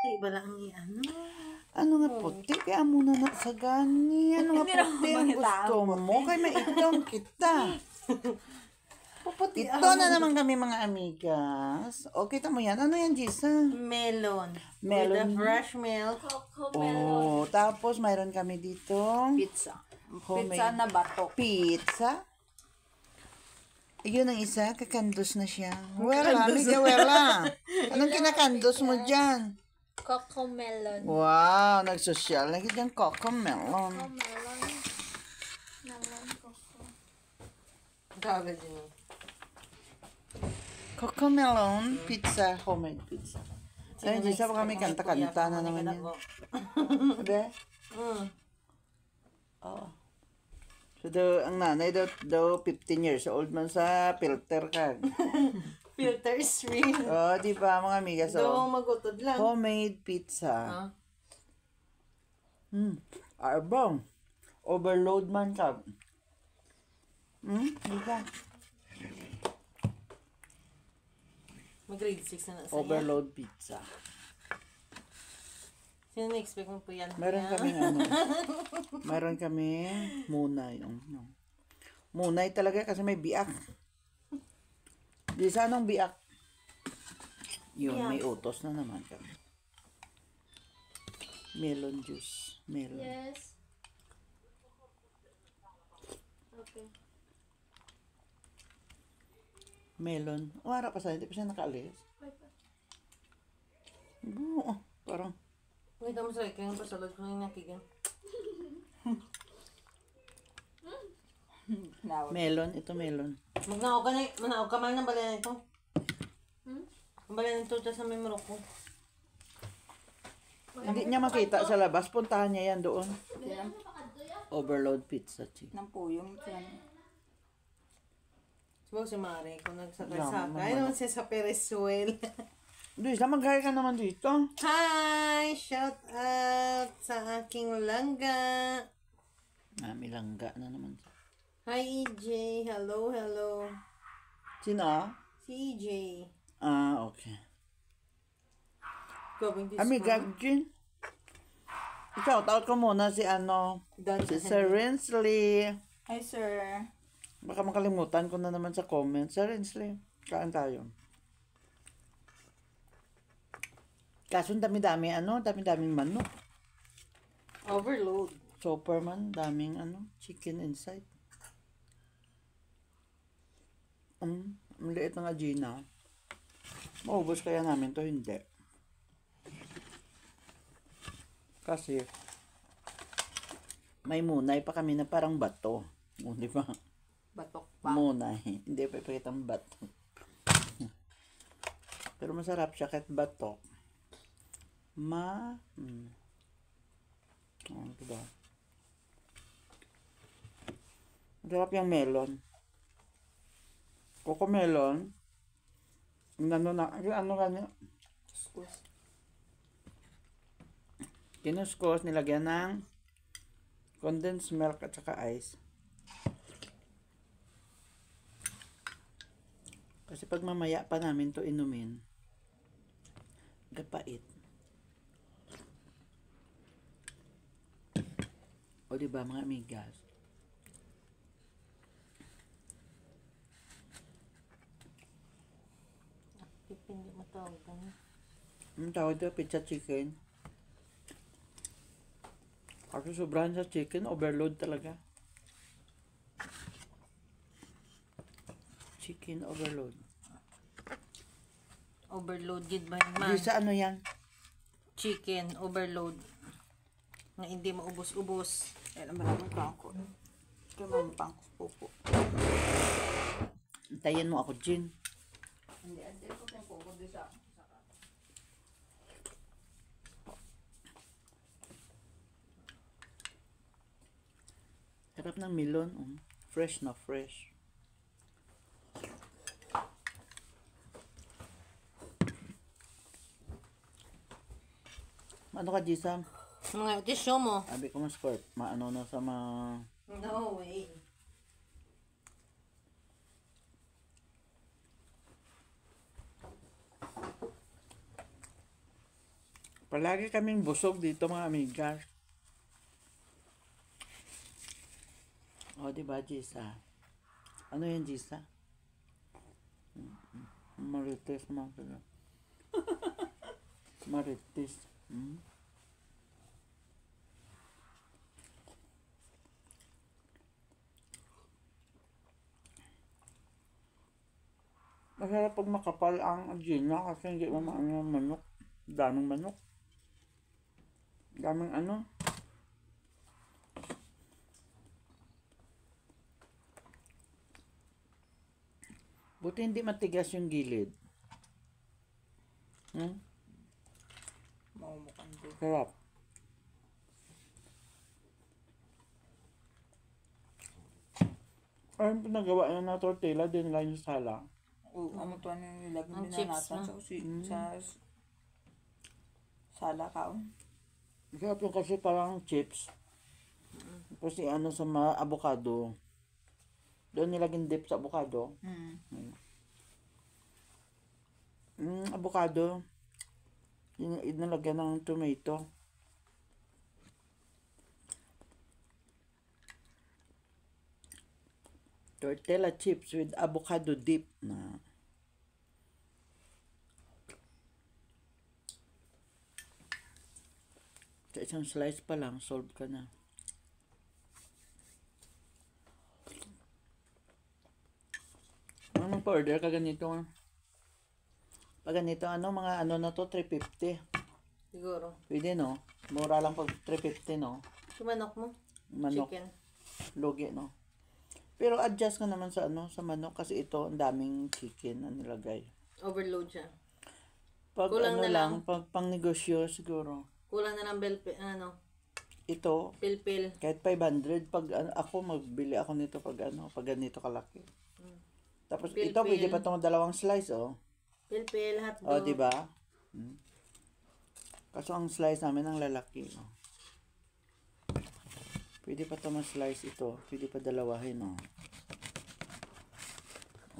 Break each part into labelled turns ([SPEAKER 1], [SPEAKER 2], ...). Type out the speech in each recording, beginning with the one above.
[SPEAKER 1] Iba lang ano.
[SPEAKER 2] Ano nga puti? Kaya muna na sa gani. Ano nga puti ang gusto mo? Kaya maitong kita.
[SPEAKER 1] Puputi
[SPEAKER 2] Ito na naman kami mga amigas. O, kita mo yan. Ano yan, Jisa?
[SPEAKER 1] Melon.
[SPEAKER 2] Melon.
[SPEAKER 1] With the fresh milk.
[SPEAKER 2] Oh, tapos mayroon kami dito.
[SPEAKER 3] Pizza.
[SPEAKER 2] Homemade
[SPEAKER 3] Pizza na bato.
[SPEAKER 2] pizza. Yun ang isa, kakandos na siya. Wala, amiga, wala. Anong kinakandos mo dyan?
[SPEAKER 4] Coco melon.
[SPEAKER 2] Wow, nagsosyal. Lagi dyan coco melon.
[SPEAKER 4] Melon. Melon coco.
[SPEAKER 1] Kagad yun.
[SPEAKER 2] Coco melon pizza, homemade pizza. Ayun, Jisa, baka may kanta-kanta na naman yan. Sabi? Oo. So, ang nanay daw 15 years old man sa filter ka.
[SPEAKER 1] Filter sweet.
[SPEAKER 2] Oh, di ba mga amiga? So,
[SPEAKER 1] Daw magutod lang.
[SPEAKER 2] homemade pizza. Arbong. Overload man ka. Di ba?
[SPEAKER 1] Mag-grade 6 na sa
[SPEAKER 2] Overload pizza.
[SPEAKER 1] Sino na-expect mo po yan?
[SPEAKER 2] Meron kami meron kami munay. Munay talaga kasi may biak. Di sa anong biak? Yun, may utos na naman kami. Melon juice. Melon.
[SPEAKER 4] Yes. Okay.
[SPEAKER 2] Melon. O, harap pa sa hindi pa siya nakaalis. Oo, parang
[SPEAKER 1] Wait, mo sa kaya pasalod ko yung nakigan.
[SPEAKER 2] melon. Ito melon.
[SPEAKER 1] Manaog ka man ng balayan ito. Ang balayan ito sa may Morocco.
[SPEAKER 2] Hindi niya makita sa labas. Puntahan niya yan doon. Overload pizza, chi.
[SPEAKER 3] Ng puyong dyan.
[SPEAKER 1] Siguro si Mare, kung nagsakay naman siya sa Perezuela.
[SPEAKER 2] Duy, maghay ka naman dito.
[SPEAKER 1] Hi! Shout out sa aking langga.
[SPEAKER 2] May langga na naman.
[SPEAKER 1] Hi EJ. Hello, hello.
[SPEAKER 2] Sino?
[SPEAKER 1] Si EJ.
[SPEAKER 2] Okay.
[SPEAKER 1] Going this
[SPEAKER 2] Amiga, Jean. Shout out ko muna si si Sir Rensley.
[SPEAKER 3] Hi, sir.
[SPEAKER 2] Baka makalimutan ko na naman sa comments. Sir Rensley, kaan tayo. Kaso dami-dami daming manok.
[SPEAKER 1] Overload.
[SPEAKER 2] Superman, daming chicken inside. Ang liit ng Gina. Maubos kaya namin to, hindi. Kasi may munay pa kami na parang bato. Di ba?
[SPEAKER 3] Batok pa.
[SPEAKER 2] Munay. Hindi pa ipakitang bato. Pero masarap siya kahit batok. Diba? Masarap yung melon. Coco melon. Ano ganyan? Kinuskos, nilagyan ng condensed milk at saka ice. Kasi pag mamaya pa namin to inumin, gapait. O diba mga amigas?
[SPEAKER 1] Hindi matawag ka na.
[SPEAKER 2] Ang tawag ito, pizza chicken. Kasi sobrahan sa chicken, overload talaga. Chicken overload.
[SPEAKER 1] Overload gid ba yun, man?
[SPEAKER 2] Di sa ano yan?
[SPEAKER 1] Chicken overload. Na hindi maubos-ubos.
[SPEAKER 3] Ayan, maraming pangko. Kaya maraming pangko po.
[SPEAKER 2] Antayin mo ako, Jin.
[SPEAKER 3] Hindi ko kaya po kundi sa
[SPEAKER 2] Sarap ng melon. Fresh na fresh. Ano ka, Jisam?
[SPEAKER 1] Mga tissue mo.
[SPEAKER 2] Sabi ko mas squirt. Maano na sa
[SPEAKER 1] No way.
[SPEAKER 2] Palagi kaming busog dito mga amigas. O, diba, Jisa? Ano yan, Jisa? Marites mga sila. Marites. Masarap pag makapal ang Gina kasi hindi mo maano yung manok. Daming manok. Daming ano. Buti hindi matigas yung gilid.
[SPEAKER 3] Maumukan din.
[SPEAKER 2] Sarap. Ayun pinagawa yun na tortilla din lang yung sala.
[SPEAKER 3] Oo, ano to ano yung nilagay
[SPEAKER 1] Ang
[SPEAKER 3] nila
[SPEAKER 1] chips
[SPEAKER 3] natin
[SPEAKER 1] na.
[SPEAKER 3] sa sala kaon.
[SPEAKER 2] Sarap yung kasi parang chips. Tapos ano sa mga avocado. Doon nilaging dip sa avocado. Avocado. Inalagyan ng tomato. Tortilla chips with avocado dip na. Sa isang slice pa lang, solve ka na. Ano pa-order ka ganito? Pag ganito, mga ano na to, 350.
[SPEAKER 1] Siguro.
[SPEAKER 2] Pwede, no? Mura lang pag 350, no?
[SPEAKER 1] Yung manok mo?
[SPEAKER 2] Manok,
[SPEAKER 1] Chicken.
[SPEAKER 2] lugi, no? Pero adjust ka naman sa sa manok kasi ito, ang daming chicken na nilagay.
[SPEAKER 1] Overload siya.
[SPEAKER 2] Pag
[SPEAKER 1] Kulang na lang.
[SPEAKER 2] pag pang negosyo siguro.
[SPEAKER 1] Kulang na ng
[SPEAKER 2] Ito,
[SPEAKER 1] pilpil.
[SPEAKER 2] kahit 500, pag ako, magbili ako nito pag pag ganito kalaki. Tapos ito,
[SPEAKER 1] Pilpil.
[SPEAKER 2] pwede pa itong dalawang slice, oh.
[SPEAKER 1] Pilpil,
[SPEAKER 2] Oh,
[SPEAKER 1] hotdog.
[SPEAKER 2] di ba? Kaso ang slice namin ang lalaki, oh. Pwede pa ito slice ito. Pwede pa dalawahin, oh.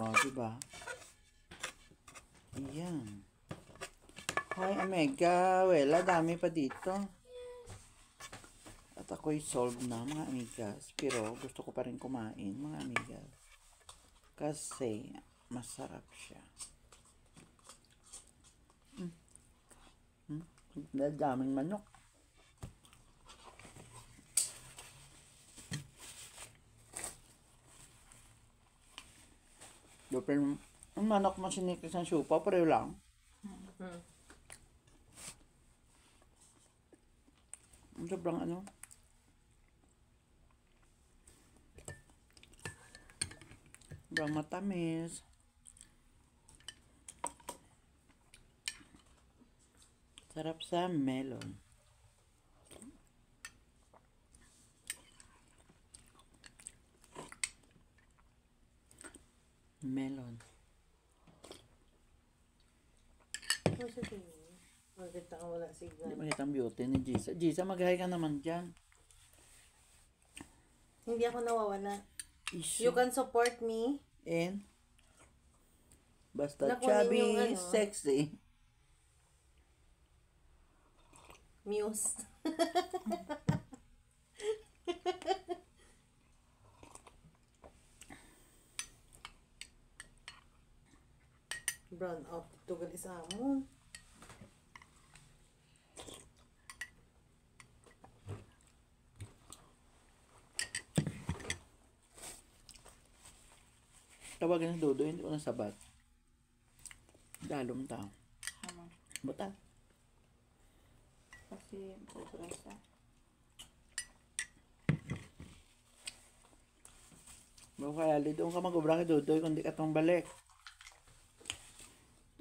[SPEAKER 2] Oh, di ba? Ayan. Hoy, Omega. Wala, dami pa dito. At ako'y solve na, mga amigas. Pero gusto ko pa rin kumain, mga amigas. Kasi masarap siya. Daming manok. Pero ang manok mo sinikis ng supa, pareho lang. Sobrang ano. Sobrang matamis. Sarap sa melon. Melon.
[SPEAKER 1] Ano sa tingin? Magkita ka wala
[SPEAKER 2] Hindi
[SPEAKER 1] signal.
[SPEAKER 2] makita ang beauty ni Jisa. Jisa, mag-hi ka naman dyan.
[SPEAKER 1] Hindi ako nawawala.
[SPEAKER 2] Issue.
[SPEAKER 1] You can support me.
[SPEAKER 2] And basta
[SPEAKER 1] Nakunin
[SPEAKER 2] chubby,
[SPEAKER 1] yung ano.
[SPEAKER 2] sexy.
[SPEAKER 1] Muse. Brown out. Tugal isa mo.
[SPEAKER 2] Tawagan ng Dodo, hindi ko nasabat. Dalom tao.
[SPEAKER 3] Ano?
[SPEAKER 2] Buta.
[SPEAKER 3] Kasi sobra siya.
[SPEAKER 2] Bago kaya doon ka mag-ubra kay Dodo kung di ka tong balik.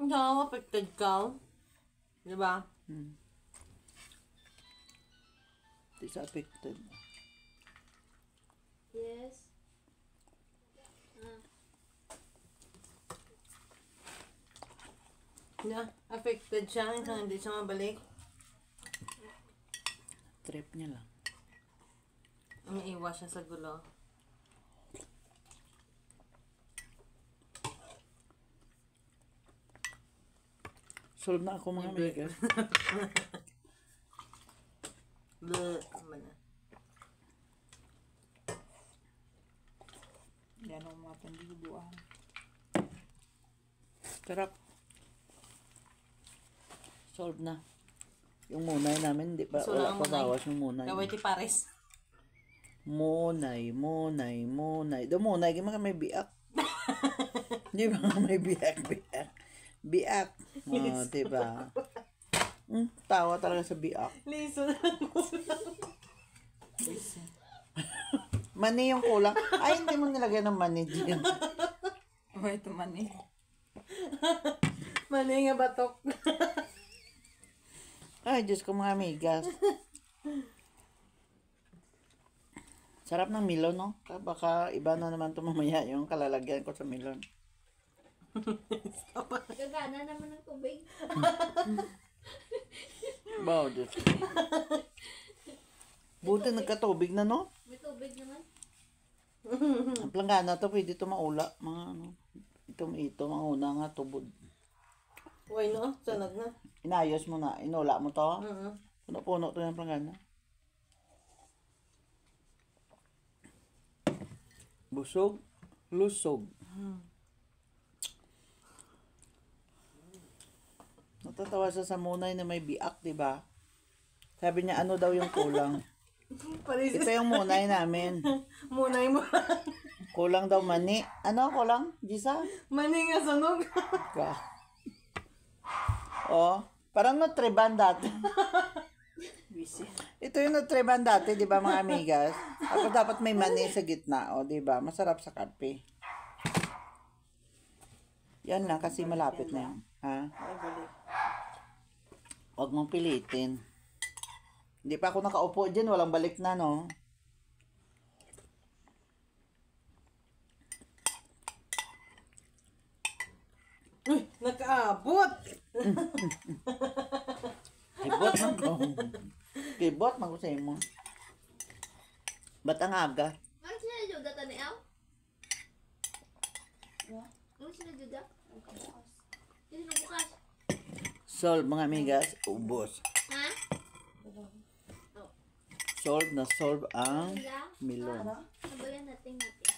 [SPEAKER 1] Hindi ako affected ka. Diba?
[SPEAKER 2] Di sa affected.
[SPEAKER 4] Yes.
[SPEAKER 1] Affected siya. Hindi siya mabalik.
[SPEAKER 2] Trip niya lang.
[SPEAKER 1] Umiiwas siya sa gulo.
[SPEAKER 2] Solve na ako mga amigas.
[SPEAKER 1] Bleh. Tama na.
[SPEAKER 3] Yan ang mga pandibuan.
[SPEAKER 2] Sarap. Solve na. Yung munay namin, di ba?
[SPEAKER 1] So,
[SPEAKER 2] Wala
[SPEAKER 1] ang
[SPEAKER 2] pa
[SPEAKER 1] munay.
[SPEAKER 2] bawas yung munay.
[SPEAKER 1] Kaway ti pares.
[SPEAKER 2] Munay. Do munay, gima ka may biak. Di ba may biak. Biak. Oh, di ba? Tawa talaga sa biak.
[SPEAKER 1] Liso na lang
[SPEAKER 2] Mani yung kulang. Ay, hindi mo nilagyan ng mani dyan.
[SPEAKER 3] Oh, ito man eh.
[SPEAKER 1] Mali nga batok.
[SPEAKER 2] Ay, Diyos ko mga amigas. Sarap ng milon, no? Baka iba na naman ito mamaya yung kalalagyan ko sa milon.
[SPEAKER 4] Gagana naman ng tubig.
[SPEAKER 2] Wow, Diyos ko. Buti nagkatubig na, no?
[SPEAKER 4] May tubig naman.
[SPEAKER 2] Ang planggana to, pwede ito maula. Mga ano, ito, mga una nga, tubod.
[SPEAKER 1] Uy, no? Sunod na.
[SPEAKER 2] Inayos mo na, inula mo to.
[SPEAKER 1] Oo.
[SPEAKER 2] Puno-puno to yung planggana. Busog, lusog. Natatawa siya sa munay na may biak, di ba? Sabi niya, ano daw yung kulang?
[SPEAKER 1] Paris.
[SPEAKER 2] Ito yung munay namin.
[SPEAKER 1] Munay mo.
[SPEAKER 2] Kulang daw mani. Ano kulang? Gisa?
[SPEAKER 1] Mani nga sunog.
[SPEAKER 2] Ka. Oh, parang Nutreban dati.
[SPEAKER 3] Busy.
[SPEAKER 2] Ito yung Nutreban dati, di ba mga amigas? Tapos dapat may mani sa gitna, o di ba? Masarap sa kape. Yan lang kasi malapit na yan. Ha?
[SPEAKER 3] Ay, balik.
[SPEAKER 2] Huwag mong pilitin. Hindi pa ako nakaupo dyan, walang balik na, no?
[SPEAKER 1] Uy, nakaabot.
[SPEAKER 2] Kibot man ko. Kibot man ko sa imo. Ba't ang aga?
[SPEAKER 4] Ano sila juda tani aw? Ano sila juda? Hindi na bukas.
[SPEAKER 2] Solve mga amigas, ubos.
[SPEAKER 4] Ha?
[SPEAKER 2] Solve na solve ang
[SPEAKER 4] Sila?
[SPEAKER 2] milon.
[SPEAKER 4] Sabayan natin natin.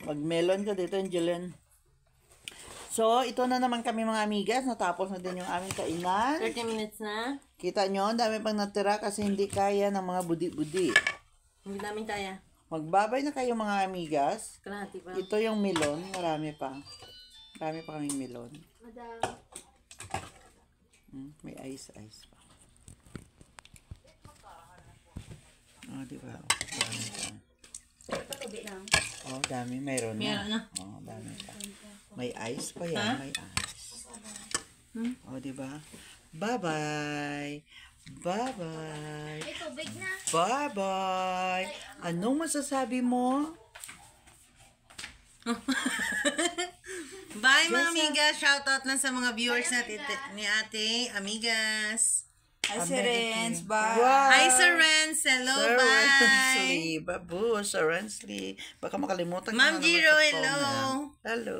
[SPEAKER 2] Mag-melon ka dito, Angeline. So, ito na naman kami mga amigas. Natapos na din yung aming kainan.
[SPEAKER 1] 30 minutes na.
[SPEAKER 2] Kita nyo, ang dami pang natira kasi hindi kaya ng mga budi-budi.
[SPEAKER 1] Hindi namin kaya.
[SPEAKER 2] Magbabay na kayo mga amigas.
[SPEAKER 1] Kalahati pa.
[SPEAKER 2] Ito yung melon. Marami pa. Marami pa kaming melon.
[SPEAKER 4] Madami.
[SPEAKER 2] May ice pa. Oh, di ba? Dami pa. Oh, dami. Mayroon na.
[SPEAKER 1] Meron na.
[SPEAKER 2] Oh, dami pa. May ice pa yan. May ice. Oh, di ba? Bye-bye. Bye-bye.
[SPEAKER 4] May tubig na.
[SPEAKER 2] Bye-bye. Anong masasabi mo?
[SPEAKER 1] Bye mga amigas. Shoutout lang sa mga viewers natin ni ate Amigas.
[SPEAKER 3] Hi, Sir Renz. Bye.
[SPEAKER 2] Wow.
[SPEAKER 1] Hi Sir Renz. Hello.
[SPEAKER 2] Sir
[SPEAKER 1] Bye.
[SPEAKER 2] Rensley. Babu, Sir Rensley. Baka makalimutan ko
[SPEAKER 1] Ma'am
[SPEAKER 2] na naman
[SPEAKER 1] Jiro,
[SPEAKER 2] sa phone
[SPEAKER 1] hello.
[SPEAKER 2] na. Hello.